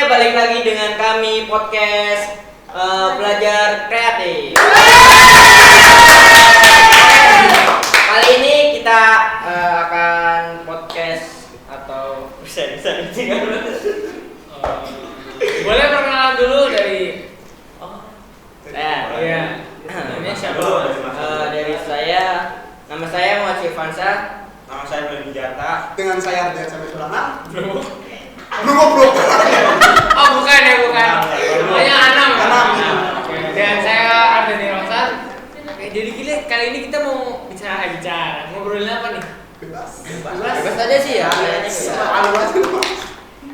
balik lagi dengan kami podcast Belajar Kreatif. Kali ini kita akan podcast atau bisa boleh perkenalan dulu dari iya. Ini siapa? Dari saya, nama saya Muhammad Sirfansa. Nama saya Beli Jata. Dengan saya Ardian sampai Sulana. Bro. Oh bukan. Namanya Anam. Oke. Dan saya Ardian Rosan. Jadi kali ini kita mau bicara ngobrolin apa nih? Bebas aja sih ya.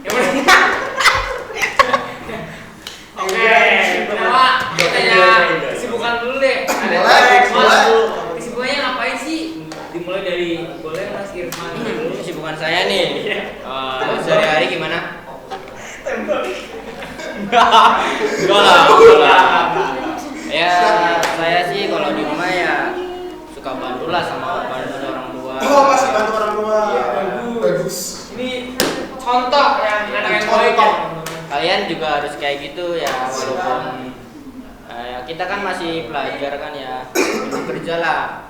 Yang mana? Oke. Pertama kita tanya kesibukan dulu deh. Kesibukannya ngapain sih? Dimulai dari boleh Mas Irfan dulu. Kesibukan saya nih. Sehari-hari gimana? Enggak lah. Ya saya sih kalau di rumah ya suka bantu lah sama bantu orang tua. Oh masih bantu orang tua. Bagus. Ini contoh yang anak yang baik ya. Kalian juga harus kayak gitu ya, walaupun ya kita kan masih pelajar kan ya, belum kerja lah.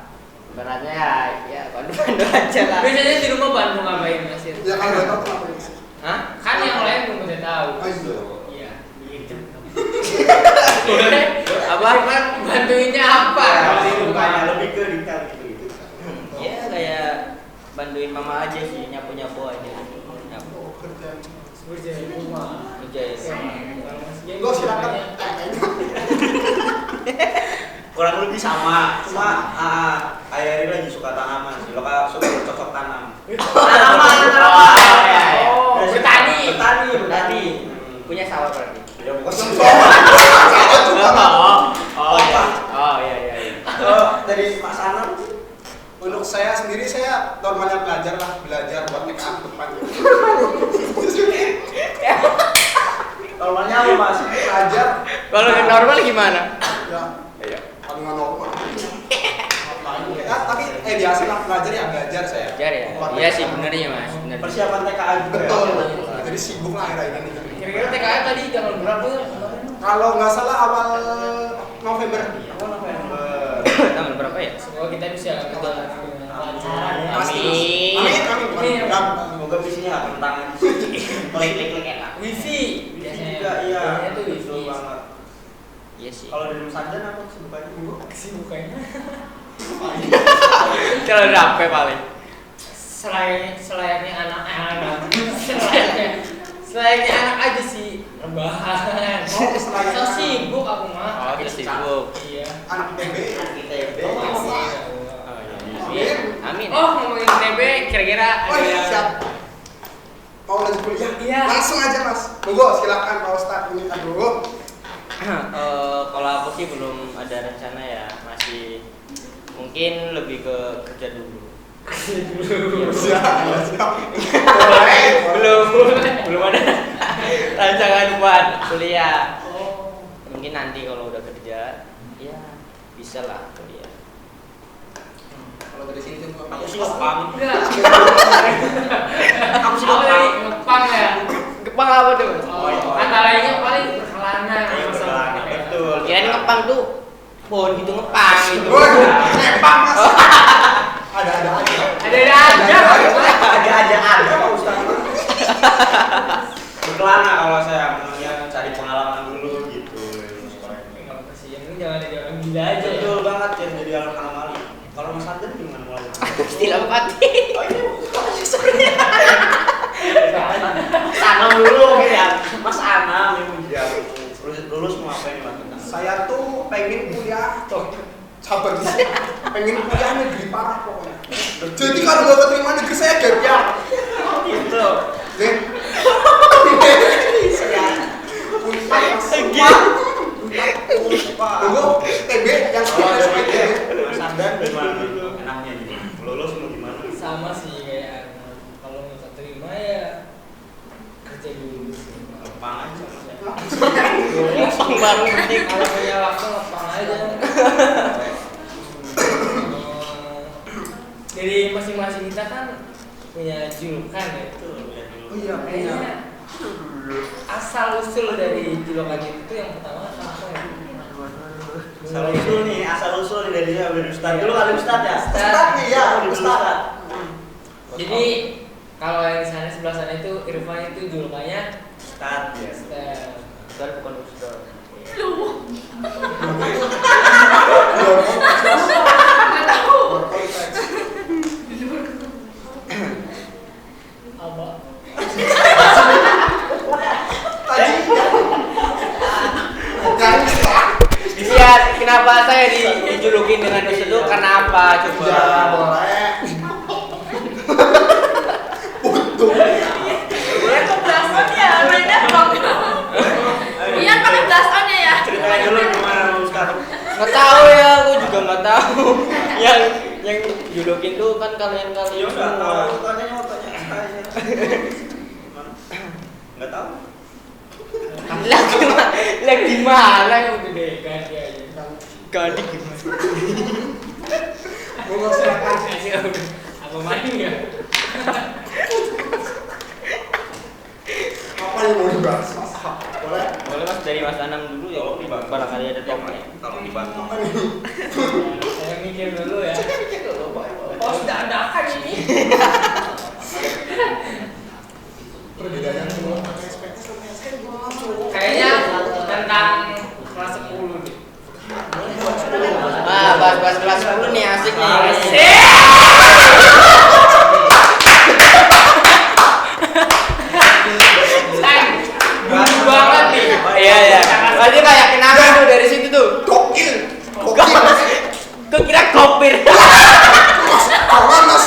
Beratnya ya bantu aja lah. Biasanya di rumah bantu ngapain Mas Ir? Ya kalau nggak tahu kenapa ini sih? Hah? Kan yang lain belum udah tahu. Iya. Iya. Boleh? Apa? Cuman bantuinnya apa? Lebih ke detail gitu. Ya kayak bantuin mama aja sih, nyapu aja. Nyapu. Kerjaan. Berjaya rumah. Kerja. Lo silakan. Kurang lebih sama, cuma ayah ini lagi suka tanaman sih. Lo suka bercocok tanam. Tanaman. Bertani. Punya sawah berarti. Ya bukan Oh iya. dari Mas Anam. Untuk saya sendiri, saya normalnya belajar buat TKA ke depan. Normalnya apa Mas? Belajar. Kalau yang normal gimana? Ya, kalau nggak normal. Ya, tapi biasa lah belajar ya belajar saya. Belajar ya? Iya sih benernya Mas, bener. Persiapan TKA juga. Betul. Ya? Jadi sibuk lah akhir-akhir ini. Kira-kira TKA tadi tanggal berapa ya? Kalau nggak salah awal November. Tanggal berapa ya? Semoga kita bisa berjalan dengan lancar. Amin. Semoga visinya nggak kentang aja. Klik enak. Wifi Wifi juga iya. Biasanya tuh wifi. Betul banget. Iya sih. Kalau di rumah Sandan apa kesibukannya? Kesibukannya Kalau dapet paling. selayaknya anak selayaknya anak aja sih rebahan. So sibuk aku mah. Oh, kita sibuk. Iya. Anak ITB. ITB. Amin. Oh ngomongin TB kira-kira Oh ada iya, yang siap. Mau lanjut kuliah? Iya. Langsung aja Mas. Monggo silakan Pak Ustadz ini dulu. Kalau aku sih belum ada rencana ya, masih mungkin lebih ke kerja dulu. Siap. belum ada rancangan buat kuliah. Oh. Mungkin nanti kalau udah kerja ya bisa lah kuliah. Kalau dari sini tuh Aku sih ngepang. Enggak. Aku sih Awal ngepang. dari ngepang ya. Ngepang apa tuh? Antara lainnya paling berkelana. Iya, berkelana, betul. Kirain ngepang tuh pohon gitu ngepang gitu. Ngepang Mas. Ada aja. Ada Pak Ustadz. Berkelana kalau saya maunya cari pengalaman dulu gitu. Enggak apa sih, yang penting jangan jadi orang gila aja ya. Betul banget ya jadi orang anomali. Kalau Mas Sandan gimana mulai? Istilah empati. Oh iya. Mas Anam dulu ya. Mas Anam yang menjawab. Lulus mau apa ini Mas? Saya tuh pengen kuliah. Sabar di sini. Pengen kuliah negeri parah pokoknya. Jadi kalau nggak keterima negeri saya gap ya. Gitu. Nih. Tunggu TB yang seperti TB. Mas Sandan gimana enaknya nih? Lulus mau gimana? Sama sih kayak kalau nggak terima ya kerja dulu sih. Ngepang aja Mas. Ngepang baru penting. Kalau punya waktu ngepang aja. Dari masing-masing kita kan punya julukan ya. Betul ya dulu. Oh iya, Kayaknya as asal usul dari julukan itu tuh yang pertama apa ya? Asal usul nih dari Ustaz. Dulu kali Ustaz ya? Ustaz nih ya, Ustaz. Jadi kalau yang di sana sebelah sana itu Irfan itu julukannya Ustaz ya. Ustaz bukan Ustaz. Apa? Iya, kenapa saya dijulukin dengan Ustaz itu karena apa? Coba. Ya boleh. Untung. Dia kok blason ya, mainnya bang. Iya pakai blasonnya ya. Ceritain dulu gimana Ustaz. Nggak tahu ya, aku juga nggak tahu. yang julukin tuh kan kalian Ya udah tahu, tanya saya. Enggak tahu. Lagi mana yang Udah deh, ganti aja. ganti gimana? Mau silakan. Ya udah, aku main ya. Apa yang mau dibahas Mas? Boleh? Boleh Mas dari Mas Anam dulu ya. Kalau dibahas Barangkali ada topik. Kalau dibahas Apa nih? Saya mikir dulu ya. Oh sudah ada kan ini? Perbedaannya cuma pakai SPS sama SMA. Kayaknya tentang kelas 10 nih. Ah, bahas kelas 10 nih asik nih. Dulu banget nih. Iya iya. Berarti kayak kenapa tuh dari situ tuh? Gokil. Gokil. Kok kira kopir? Mas, kawan Mas.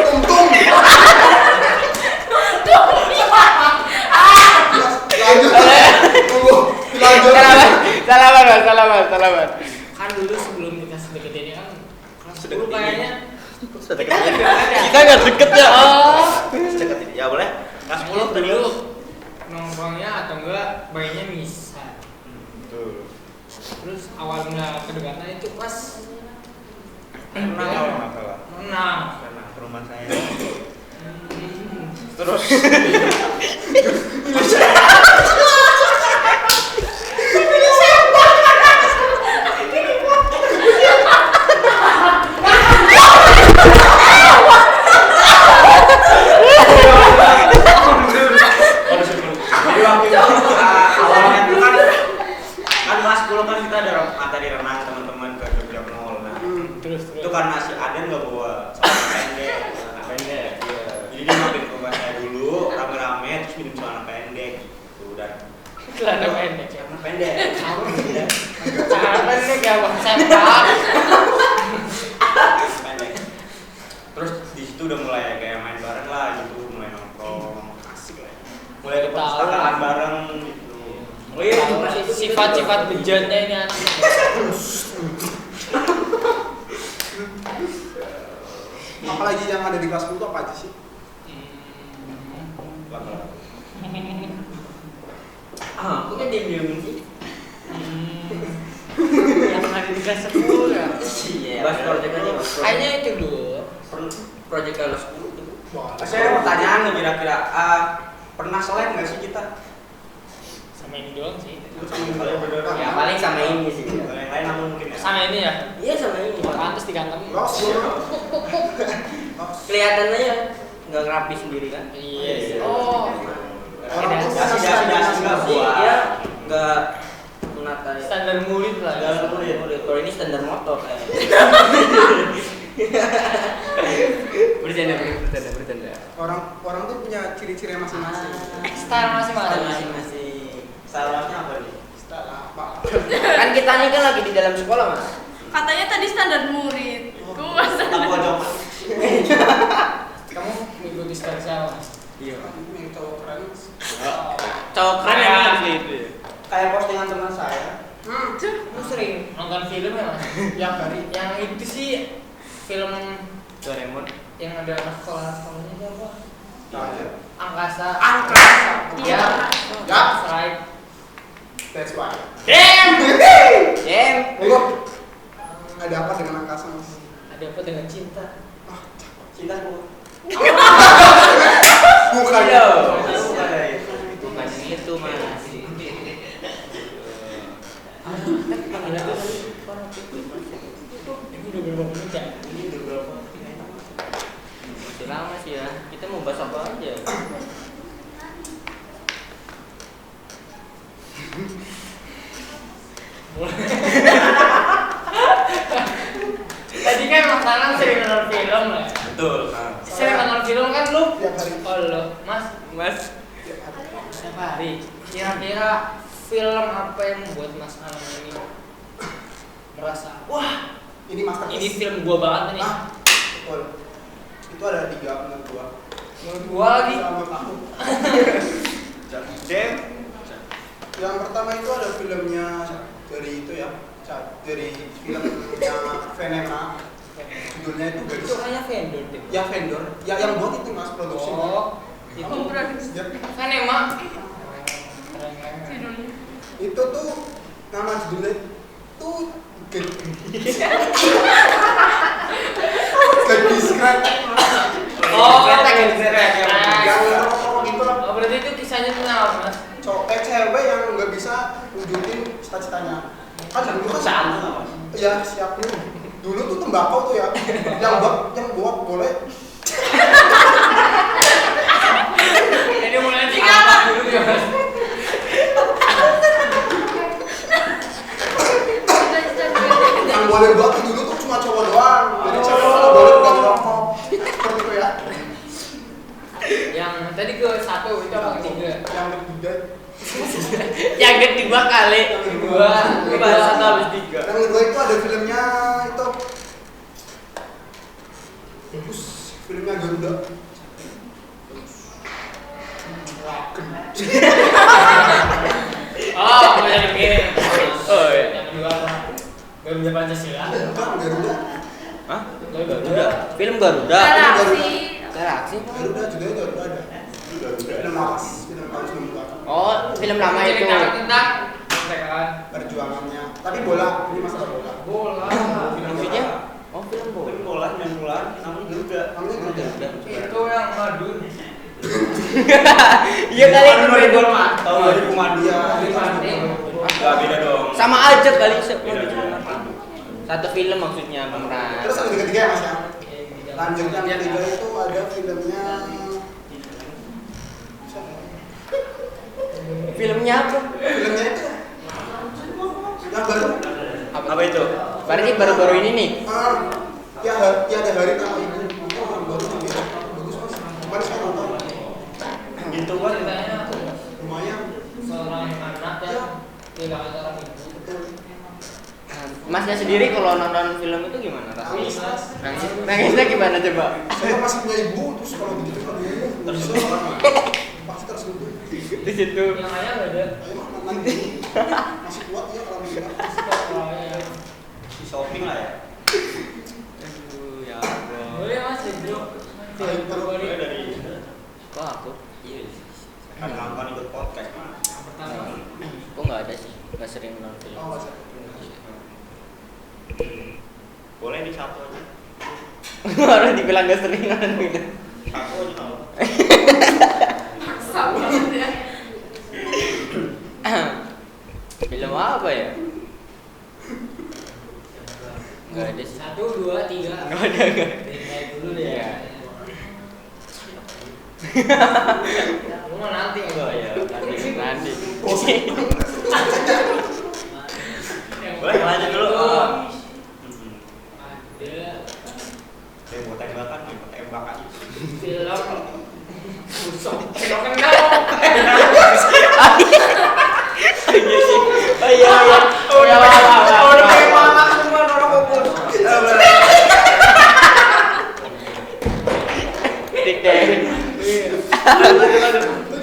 Untung. Lanjut. Tunggu. Lanjut. Salaman. Kan dulu sebelum kita sedekat ini kan kelas 10 kayaknya Kita nggak deket ya. Oh. Dekat ini. Ya boleh. Kelas 10 tadi. dulu nongkrongnya atau enggak mainnya misal. Betul. Terus awal mula kedekatan itu pas Pernah kalau nggak salah. renang. Karena ke rumah saya. Terus Jadi waktu itu awalnya itu kan kelas 10 kan kita ada materi renang teman-teman ke Jogja Mall. Nah, Terus itu karena si Aden nggak bawa celana pendek. Iya. Jadi dia mampir ke rumah saya dulu rame-rame terus minum celana pendek. Udah. celana pendek ya. Celana pendek. Iya. Celana pendek ya bang sempak. Pendek. Terus di situ udah mulai kayak main bareng lah gitu, mulai nongkrong asik lah. Mulai ke perpustakaan bareng gitu. Oh iya, Sifat-sifat bejatnya ini anak. Apalagi yang ada di kelas 10 apa aja sih? aku kan diam-diamin sih. Yang ada di kelas 10 ya. Iya. Bahas project aja. Kayaknya itu dulu. Project kelas 10 tuh. Saya mau pertanyaan nih kira-kira pernah seleb nggak sih kita? Sama ini doang sih. Ya paling sama ini sih. Kalau yang lain namun mungkin ya. Sama ini ya. Iya sama ini. Pantes diganteng. Los. Kelihatannya ya nggak rapi sendiri kan? Iya sih. Oh. Dasi nggak buat. Iya, nggak menata. Standar murid lah. Standar murid. Kalau ini standar motor kayak. Bercanda. Orang tuh punya ciri-ciri masing-masing. Style masing-masing. Masing-masing. Salahnya apa nih? Style apa? Kan kita ini kan lagi di dalam sekolah mas. Katanya tadi standar murid. Gue nggak Aku standar. aja. Kamu mengikuti style siapa? Iya. Yang cowok keren. Cowok keren Kayak- emang asli itu. Kayak postingan teman saya. Lu sering nonton film ya mas? Yang itu sih film Doraemon. yang ada anak sekolahnya itu apa? Iya. Angkasa. Iya. Ya. Ya. Right. That's why. Damn. Tunggu. Ada apa dengan angkasa mas? Ada apa dengan cinta? Cinta bu. Bukan. Iya. Bukan dari itu. Bukan Setiap hari. Kira-kira film apa yang membuat Mas Anam ini merasa wah Ini masterpiece. ini film gua banget nih. Ah, betul. Itu ada 3 menurut gua. Menurut gua lagi. Sama aku. Dem. Yang pertama itu ada filmnya dari itu ya, dari filmnya Venema. Judulnya itu Itu Gadis. kayaknya vendor deh. Ya vendor, ya yang buat itu mas produksi. Oh, itu Ya, kan emang itu tuh nama judulnya tuh Gadis Keren. oh, Kereta Gadis Keren. Yang itu lah. Oh, berarti itu kisahnya tentang apa, Mas? Cewek yang nggak bisa wujudin cita-citanya. Kan dulu kan ya siap dulu. Dulu tuh tembakau tuh ya, yang buat boleh. Jadi mulai apa dulu ya, Mas? Yang boleh buat tuh dulu tuh cuma cowok doang. Jadi cewek nggak boleh buat rokok. Seperti itu ya. Yang tadi ke 1 itu apa ketiga? Yang ketiga, Yang kedua kali. Kedua. Baru 1 habis 3. yang kedua itu ada filmnya itu. Bagus, filmnya Garuda. Oh, yang ini. Oh, iya. Yang kedua Garuda Pancasila. Bukan Garuda. Hah? Garuda. Film Garuda. Galaksi. Galaksi. Garuda judulnya Garuda ada. Film lawas, film tahun 90-an. Oh, film lama itu. Cerita tentang kemerdekaan. Perjuangannya. Tapi bola, ini masalah bola. Bola. Maksudnya? Oh, film bola. Film bola 90-an namanya Garuda. Namanya Garuda. Itu yang Madun. Iya kali itu Tahun beda. 2000 mah. Tahun 2000 mah. Iya, Enggak beda dong. Sama aja kali Beda. satu film maksudnya pemeran. Terus yang ketiga ya mas ya. Lanjut yang ketiga itu ada filmnya. Filmnya apa? Filmnya itu yang baru. Apa itu? Berarti baru-baru ini nih. Tiada hari tanpa ibu. Oh, yang baru yang beda. Bagus mas. Kemarin saya nonton. Gitu kan. Ceritanya Lumayan. seorang anak yang kehilangan seorang ibu. Masnya sendiri kalau nonton film itu gimana Nangis, rasanya? Mas. Nangis. Nangisnya gimana coba? Saya masih punya ibu, terus kalau begitu kan Tersentuh. pasti tersentuh. Di situ. Yang ayah nggak ada. Ayo mah nanti masih kuat ya kalau bilang. Di shopping lah ya. Aduh, ya Allah. Boleh Mas, Bro. Ayo, Gue dari Kok aku? kan nonton ikut podcast mah. Pertama. Kok nggak ada sih? Nggak sering nonton film. Oh, saya. Boleh di satu aja. Orang dibilang nggak sering nonton film. Satu aja kalau. Maksa banget ya. Film apa ya? Nggak ada sih. 1, 2, 3. Nggak ada, nggak ada. Dari dulu deh. Iya. Lu mau nanti Oh ya, nanti. Boleh lanjut dulu. Ada Saya mau tembakan, mau tembakan. film Busok. Selokan kau. Iya sih. Oh iya iya. Udah Udah kayak malah semua orang fokus. Tik deh.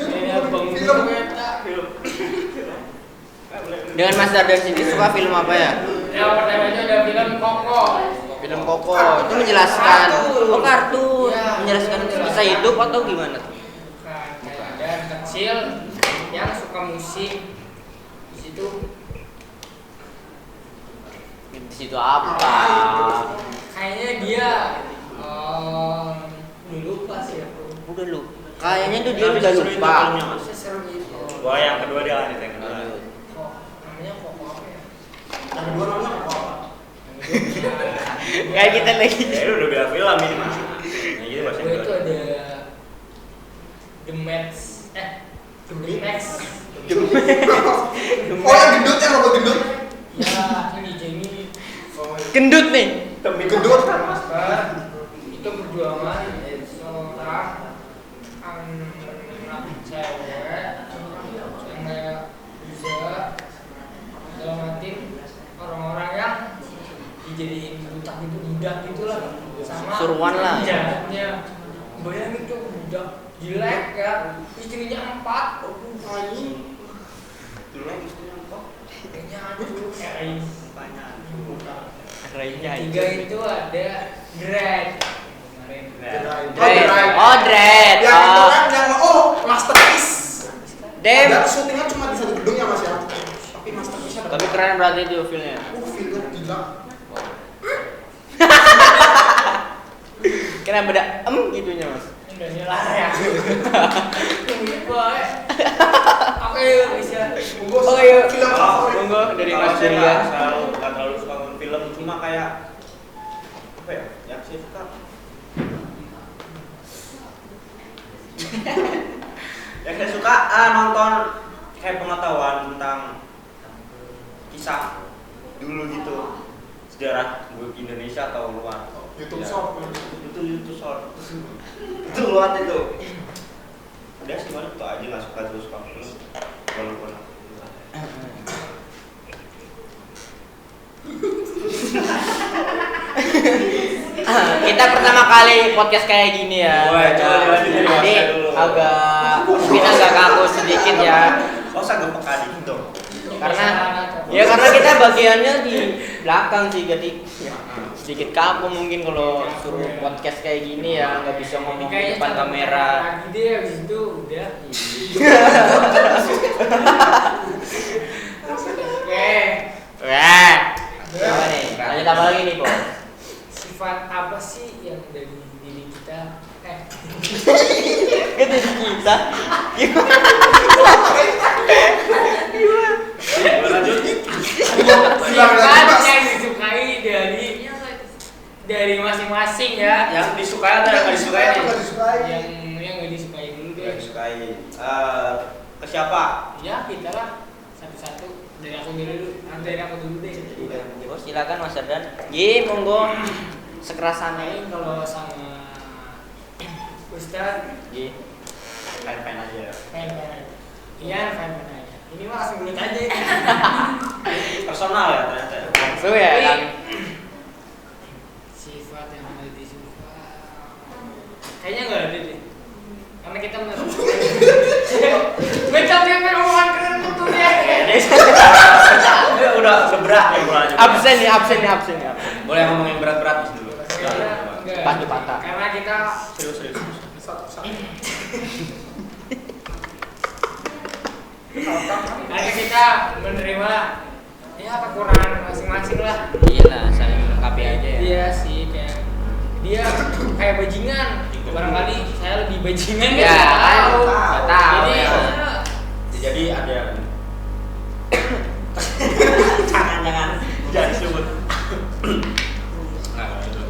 Ini abang Film. Dengan Mas Dardan sendiri suka film apa ya? Yang pertama itu ada film Koko. Film Koko itu menjelaskan oh kartun, Ya, menjelaskan kisah hidup atau gimana tuh? Kayak ada anak kecil yang suka musik. Di situ Di situ apa? kayaknya dia lupa sih aku. Udah lu. Kayaknya tuh dia udah lupa. Bisa seru gitu. Wah yang kedua dia lanjut yang kedua. Kok namanya Koko apa ya? Yang kedua namanya apa? Kayak kita lagi. Ya udah bilang film ini mas. Nah gitu bahasa Kedua itu kedua. ada The Max. The Max. Oh yang gendut yang robot gendut. Ya, ini Jamie. Oh iya. Gendut nih. Gendut. Itu perjuangan seorang anak cewek seru-seruan lah. Jahatnya bayangin tuh budak jelek ya, istrinya 4. Anjing. Dulu lagi istrinya apa? Kayaknya aduh kayak Banyak. Rainya tiga itu ada Dread kemarin. Oh, Dread. Yang itu kan yang masterpiece. Dem. Dan syutingnya cuma di satu gedung ya Mas ya. Tapi masterpiece-nya ada. Tapi keren berarti itu filmnya. Filmnya gila. Keren beda gitunya, Mas. Udah nyelar ya. Kemudian baik. Oke bisa. Oke, yuk. Film favorit. Monggo dari Kalau Mas saya Julian. nggak terlalu suka nonton film, cuma kayak apa ya? Yang saya suka yang saya suka nonton kayak pengetahuan tentang kisah dulu gitu, sejarah Indonesia atau luar. YouTube Ya. Short. Itu YouTube Short. Itu luar itu. Udah sih paling itu aja, nggak suka terus film walaupun Kita pertama kali podcast kayak gini ya. Wah, coba lanjutin, Mas, Jadi dulu. mungkin agak kaku sedikit ya. oh saya gak peka gitu. Karena kita bagiannya di belakang sih, jadi sedikit kaku mungkin kalau suruh podcast kayak gini ya, nggak bisa ngomong di depan kamera. Lagi deh habis itu udah. Oke. Wah, apa nih? Lanjut apa lagi nih, Bos? Sifat apa sih yang dari diri kita? Gede di kita. Lanjut. Sifat yang disukai dari masing-masing ya. Yang disukai atau yang nggak disukai nih? Nggak disukai. Yang nggak disukai dulu Nggak deh. disukai. Ke siapa? Ya kita lah satu-satu dari aku dulu. Dari aku dulu deh. Oh, silakan Mas Ardan. Ye, monggo. Sekerasannya. Paling kalau sama Ustaz Ye. Pen-pen aja. fan-fan. Iya fan-fan aja. Ini mah langsung bulat aja ini. Personal ya ternyata. Langsung ya Tapi, kan. sifat yang ada disuka kayaknya nggak ada deh. Karena kita mencapai omongan keren itu dia. Udah berat ya mulanya. Absen nih. Boleh ngomongin berat-berat dulu. Enggak. Patah-patah. Karena kita Serius. karena kita menerima ya kekurangan masing-masing lah. Iyalah, saling melengkapi aja ya. Iya sih kayak dia kayak bajingan. Barangkali saya lebih bajingan Ya, tahu. nggak tahu Jadi ya. Jadi ada yang jangan disebut. Nah, itu.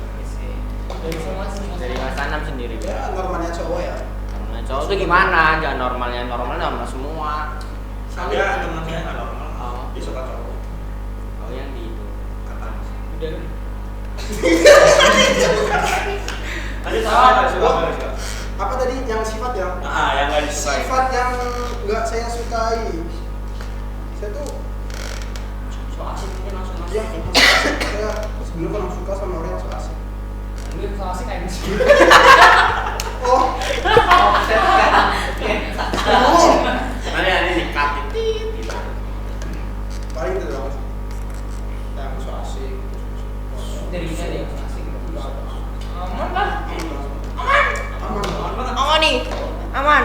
dari masing-masing. Dari Mas Anam sendiri. Ya normalnya cowok ya. Normalnya cowok tuh gimana? Jangan normalnya normal semua. Ada teman saya nggak normal. Oh. Dia suka cowok. Oh, yang di itu. Kata Mas. Udah. Lanjut sama nggak suka? Oh. Nggak suka. Apa tadi yang sifat ya? Yang nggak disukai. Sifat yang nggak saya sukai. Saya tuh So asik mungkin langsung masuk. ya saya sebelum kurang suka sama orang yang so asik. Lu kalau sih kayak gitu. Oh, Nanti dikat gitu. paling itu doang. Yang so asik. Dari kita dia asik. Aman lah. Aman. Oh nih, aman.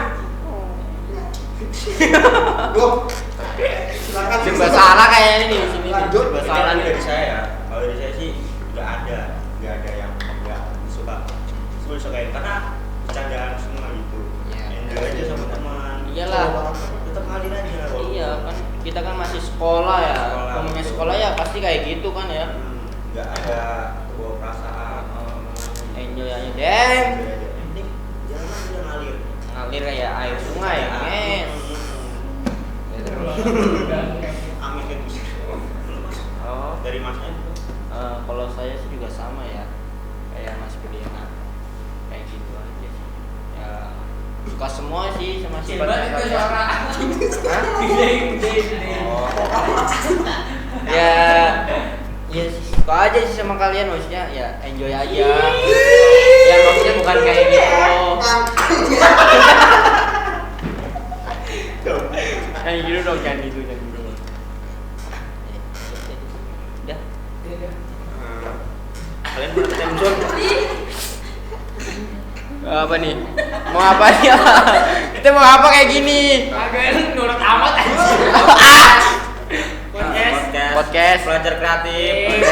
Loh. Silakan. Serba salah kayaknya nih di sini. Lanjut. Serba Ini salah kan nih. dari saya. Kalau dari saya sih nggak ada yang nggak suka. Semua disukain karena bercandaan semua gitu. Ya. Enjoy aja sama teman. Iyalah. Tetap ngalir aja. walaupun- Iya kan, kita kan masih sekolah ya. Sekolah. Ngomongnya sekolah ya pasti kayak gitu kan ya. Nggak ada bawa perasaan. Enjoy aja deh. Enjoy aja. Yang penting jalan aja ngalir. Ngalir kayak air sungai ya, men. Amin kan Gus. Oh, Dari masnya itu. kalau saya sih juga sama ya, kayak Mas Budiana, kayak gitu aja sih. Ya suka semua sih sama sifat Hebat itu suara. Hah? Gede. Oh. Ya, iya sih. suka aja sih sama kalian, maksudnya ya enjoy aja. Ya maksudnya bukan kayak gitu. Jangan gitu dong, jangan gitu. Udah. Kalian berarti muncul. Apa nih? Mau apa nih? Kita mau apa kayak gini? Agak nurut amat aja. Podcast. Pelajar kreatif.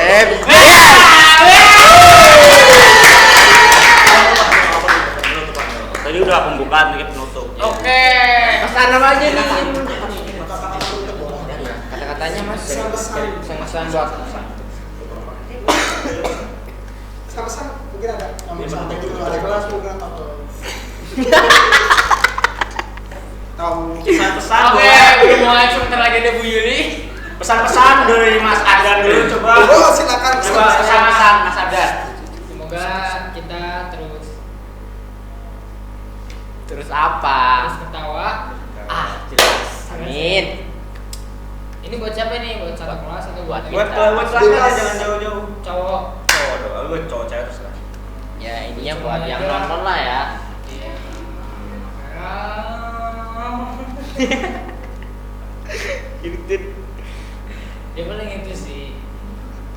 Tadi udah pembukaan, ini penutup. Oke. Pesan apa aja nih? Kata-katanya Mas. Pesan-pesan buat Pesan mungkin ada yang bisa gitu ada kelas mungkin atau tahu Pesan-pesan Oke, buat udah mulai sebentar lagi ada Bu Yuni. pesan-pesan dari Mas Ardan dulu coba. oh silakan Coba pesan-pesan Mas Ardan. Semoga kita terus apa? terus ketawa. Jelas. Amin. Ini buat siapa nih? Buat satu kelas atau buat Buat Buat kelas jangan jauh-jauh. cowok? Cowok doang, gue cowok cewek terus lah. Ya ininya buat yang nonton lah ya. Gitu. Ya paling itu sih.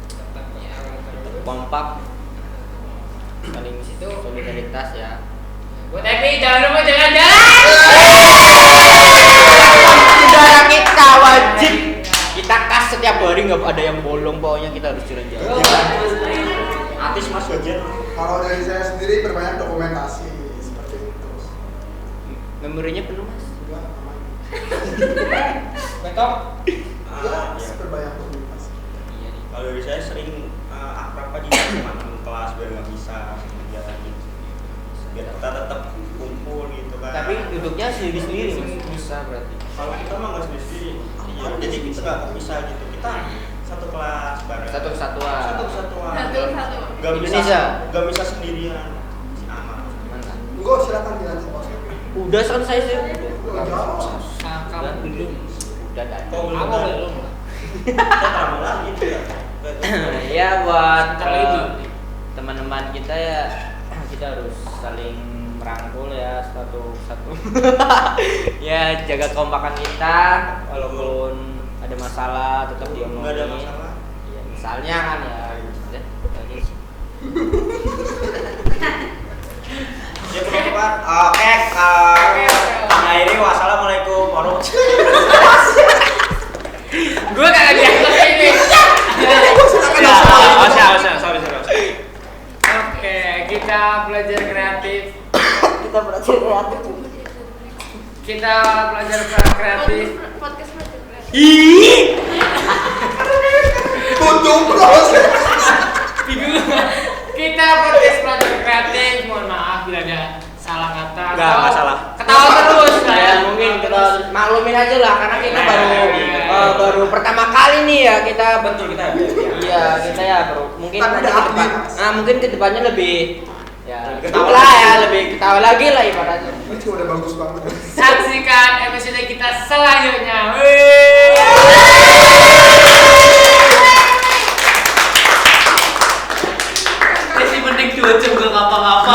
Tetapnya awal terus. Kompak. Saling situ solidaritas ya. Buat Epi, jangan lupa jalan-jalan. Saudara kita wajib kita kas setiap hari, nggak ada yang bolong, pokoknya kita harus jalan-jalan. Artis Mas Gajian. kalau dari saya sendiri berbanyak dokumentasi seperti itu Memorinya penuh Mas. juga aman Betok. ya berbanyak dokumentasi Iya nih. Kalau dari saya sering akrab aja sama teman kelas biar nggak bisa jalan gitu. Biar kita tetap kumpul gitu kan. Tapi duduknya sendiri-sendiri Mas. Bisa berarti. Kalau kita mah nggak sendiri. Iya, jadi kita nggak bisa gitu. Kita satu kelas bareng. Satu kesatuan. Satu kesatuan. Satu. Nggak bisa. Indonesia. Nggak bisa sendirian. Si aman. Mantap. enggak silakan dilanjut Mas Udah selesai sih. jauh Kamu belum. Udah dah. Kok belum? Aku belum. Kita tambah lagi tuh ya. Ya buat Terlebih. teman-teman kita ya, kita harus saling merangkul ya satu. Ya jaga kompakan kita walaupun ada masalah tetap diomongin. Nggak ada masalah. Ya, misalnya kan ya. Udah, aja sih. Ya teman-teman. Oke. Akhiri wassalamualaikum warahmatullahi wabarakatuh. Gue kagak diangkat ini. Sorry. Oke, kita belajar kreatif. Kita belajar kreatif. Kita belajar kreatif. Podcast belajar kreatif. tutup terus Kita podcast belajar kreatif. Mohon maaf bila ada salah kata. Nggak salah. Ketawa terus lah Ya mungkin kita maklumin aja lah karena kita baru pertama kali nih ya kita Betul kita. Iya kita ya bro mungkin Tapi nanti udah ke depan, update, Mas. mungkin kedepannya lebih ya Ketawa lah ya lebih ketawa lagi lah ibaratnya. itu udah bagus banget Saksikan episode kita selanjutnya. Masih mending 2 jam gak ngapa-ngapa.